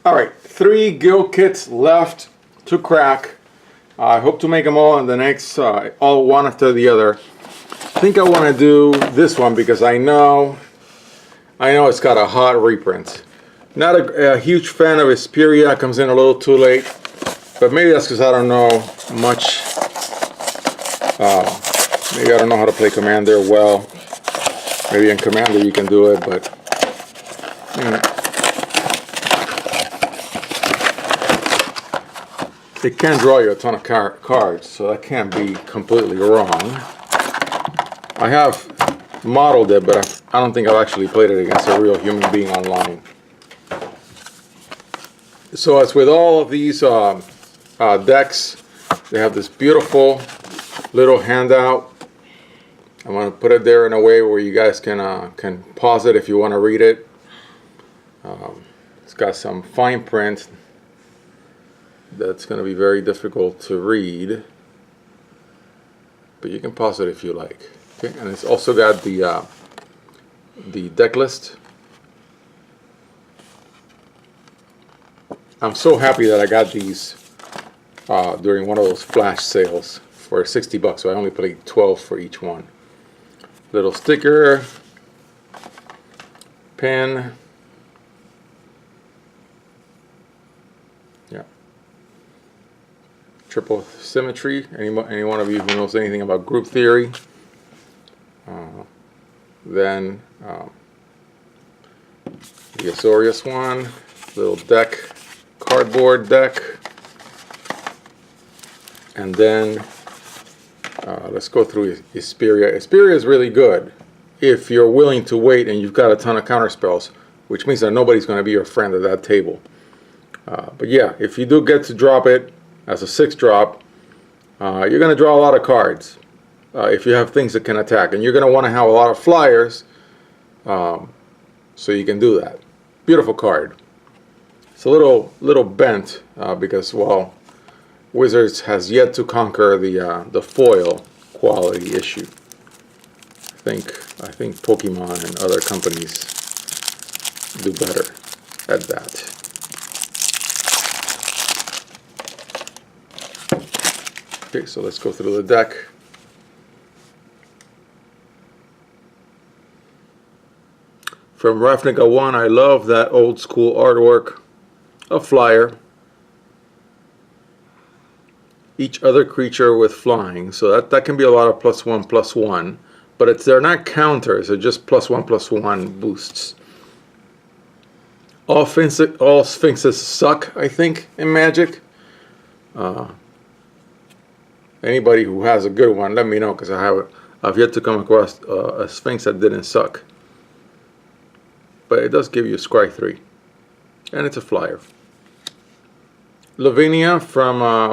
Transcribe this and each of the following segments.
Alright, 3 guild kits left to crack. I hope to make them all in the next, all one after the other. I think I want to do this one because I know it's got a hot reprint. Not a huge fan of Asperia, comes in a little too late. But maybe that's because I don't know much. Maybe I don't know how to play Commander well. Maybe in Commander you can do it, but you know. It can draw you a ton of cards, so that can't be completely wrong. I have modeled it, but I don't think I've actually played it against a real human being online. So as with all of these decks, they have this beautiful little handout. I'm going to put it there in a way where you guys can pause it if you want to read it. It's got some fine print that's going to be very difficult to read, but you can pause it if you like. Okay, and it's also got the deck list. I'm so happy that I got these during one of those flash sales for 60 bucks, so I only paid 12 for each one. Little sticker, pen. Yeah. Triple symmetry. Any one of you who knows anything about group theory. Then the Azorius one, little deck, cardboard deck. And then let's go through Asperia. Asperia is really good if you're willing to wait and you've got a ton of counterspells, which means that nobody's going to be your friend at that table. But yeah, if you do get to drop it as a 6-drop, you're going to draw a lot of cards if you have things that can attack. And you're going to want to have a lot of flyers so you can do that. Beautiful card. It's a little bent because, well, Wizards has yet to conquer the foil quality issue. I think Pokemon and other companies do better at that. Okay, so let's go through the deck. From Ravnica 1, I love that old school artwork. A flyer. Each other creature with flying, so that can be a lot of +1/+1, but they're not counters, they're just +1/+1 boosts. All Sphinxes suck, I think, in Magic. Anybody who has a good one, let me know, because I've yet to come across a Sphinx that didn't suck. But it does give you a Scry 3, and it's a flyer. Ravnica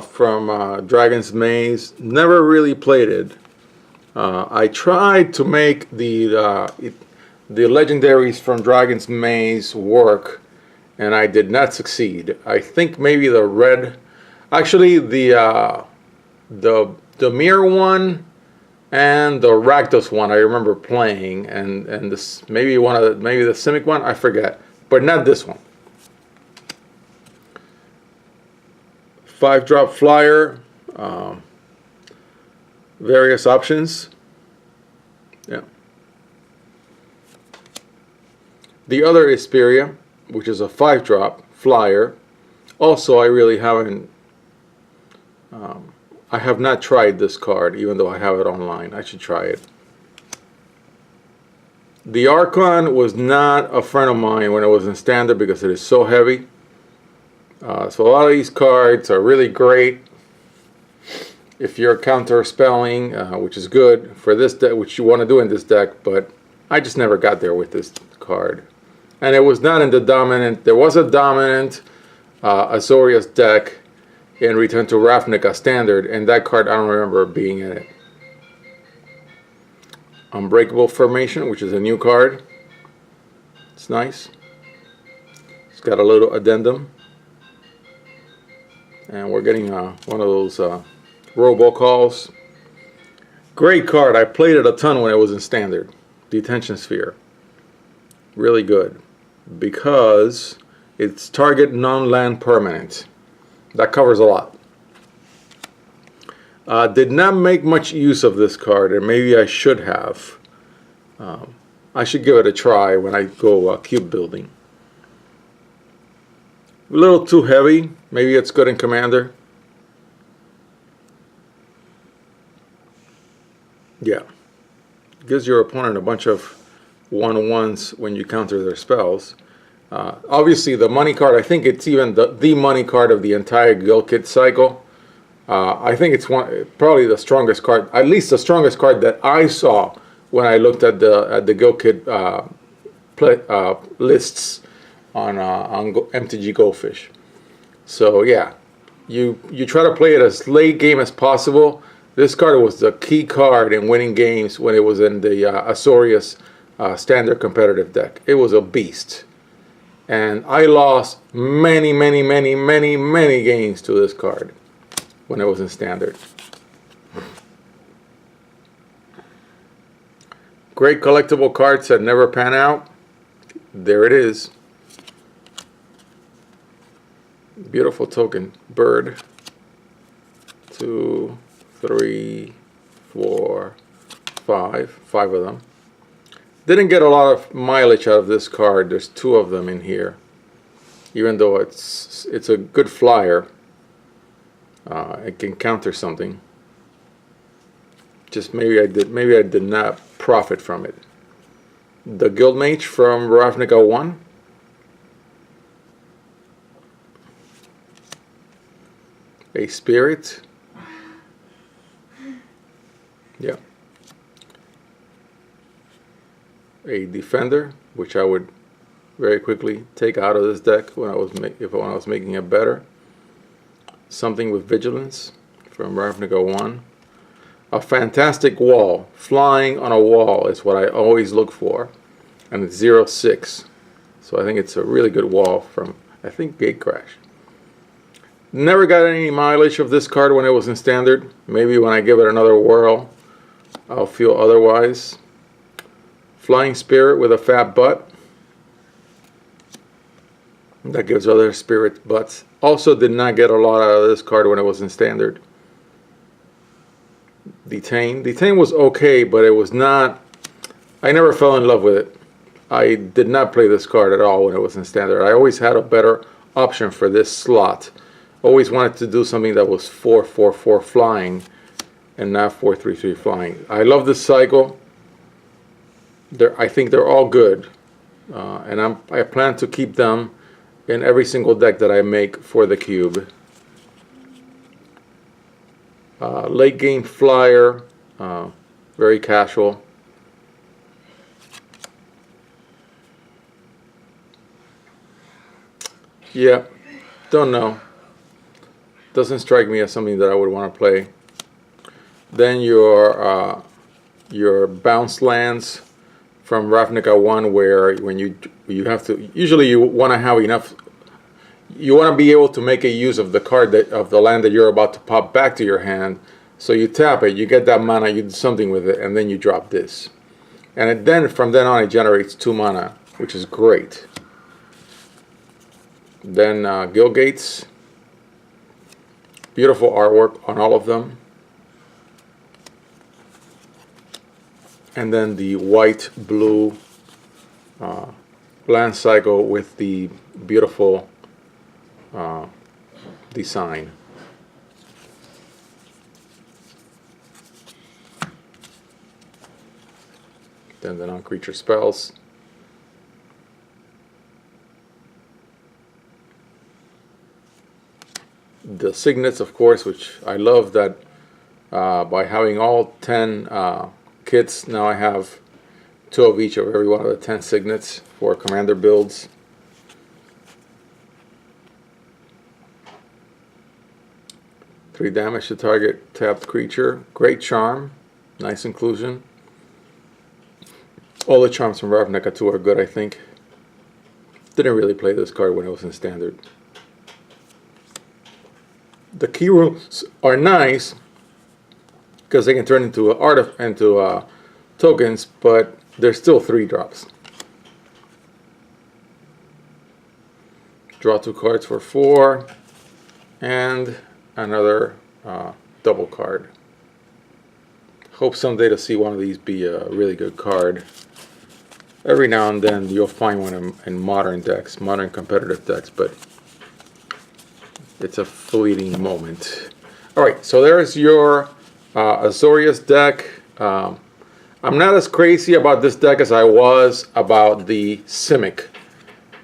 from Dragon's Maze. Never really played it. I tried to make the legendaries from Dragon's Maze work, and I did not succeed. I think maybe the red, actually the Mir one and the Rakdos one I remember playing, and this maybe the Simic one, I forget, but not this one. 5-drop flyer, various options. Yeah. The other Asperia, which is a 5-drop flyer. Also, I really haven't. I have not tried this card, even though I have it online. I should try it. The Archon was not a friend of mine when it was in Standard because it is so heavy. So a lot of these cards are really great if you're counter spelling, which is good for this deck, which you want to do in this deck, but I just never got there with this card. And it was not in the dominant. There was a dominant Azorius deck in Return to Ravnica Standard, and that card I don't remember being in it. Unbreakable Formation, which is a new card. It's nice. It's got a little addendum. And we're getting one of those robocalls. Great card. I played it a ton when it was in Standard. Detention Sphere. Really good. Because It's target non-land permanent. That covers a lot. Did not make much use of this card, and maybe I should have. I should give it a try when I go cube building. A little too heavy. Maybe it's good in Commander. Yeah. Gives your opponent a bunch of 1/1s when you counter their spells. Obviously, the money card, I think it's even the money card of the entire Guild Kit cycle. I think it's probably the strongest card, at least the strongest card that I saw when I looked at the Guild Kit lists on MTG Goldfish. So yeah, you try to play it as late game as possible. This card was the key card in winning games when it was in the Azorius standard competitive deck. It was a beast. And I lost many games to this card when it was in standard. Great collectible cards that never pan out. There it is. Beautiful token. Bird. 2, 3, 4, 5. 5 of them. Didn't get a lot of mileage out of this card. There's 2 of them in here. Even though it's a good flyer, it can counter something. Just maybe I did not profit from it. The Guildmage from Ravnica 1. A Spirit. Yeah. A Defender, which I would very quickly take out of this deck when I was making it better. Something with Vigilance from Ravnica 1. A Fantastic Wall. Flying on a wall is what I always look for. And it's 0/6. So I think it's a really good wall from, I think, Gatecrash. Never got any mileage of this card when it was in standard. Maybe when I give it another whirl, I'll feel otherwise. Flying Spirit with a fat butt. That gives other spirit butts. Also did not get a lot out of this card when it was in standard. Detain. Detain was okay, but it was not... I never fell in love with it. I did not play this card at all when it was in standard. I always had a better option for this slot. Always wanted to do something that was 4/4/4 flying and not 4/3/3 flying. I love this cycle. I think they're all good. And I plan to keep them in every single deck that I make for the cube. Late game flyer, very casual. Yeah, don't know. Doesn't strike me as something that I would want to play. Then your bounce lands from Ravnica 1, where when you have to, usually you want to have enough, you want to be able to make a use of the card of the land that you're about to pop back to your hand. So you tap it, you get that mana, you do something with it, and then you drop this. And then from then on it generates 2 mana, which is great. Then Guild Gates. Beautiful artwork on all of them. And then the white-blue land cycle with the beautiful design. Then the non-creature spells. The signets, of course, which I love that by having all 10 kits, now I have 2 of each of every one of the 10 signets for commander builds. Three damage to target tapped creature. Great charm. Nice inclusion. All the charms from Ravnica 2 are good, I think. Didn't really play this card when it was in standard. The key rules are nice because they can turn into tokens, but they're still 3 drops. Draw 2 cards for 4, and another double card. Hope someday to see one of these be a really good card. Every now and then you'll find one in modern decks, modern competitive decks, but it's a fleeting moment. Alright, so there's your Azorius deck. I'm not as crazy about this deck as I was about the Simic.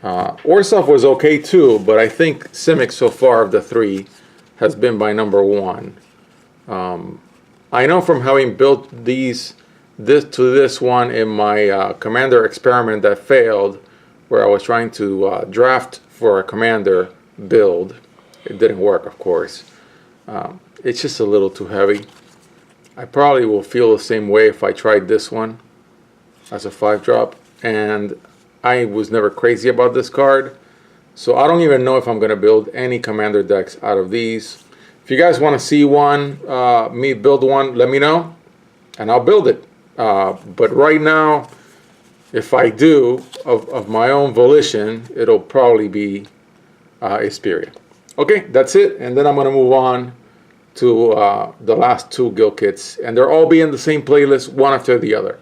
Orzhov was okay too, but I think Simic so far of the 3 has been my number 1. I know from having built this one in my commander experiment that failed, where I was trying to draft for a commander build. It didn't work, of course. It's just a little too heavy. I probably will feel the same way if I tried this one as a 5-drop, and I was never crazy about this card, so I don't even know if I'm going to build any commander decks out of these. If you guys want to see one, me build one, let me know, and I'll build it. But right now, if I do, of my own volition, it'll probably be Isperia. Okay, that's it, and then I'm going to move on to the last 2 guild kits, and they're all be in the same playlist, one after the other.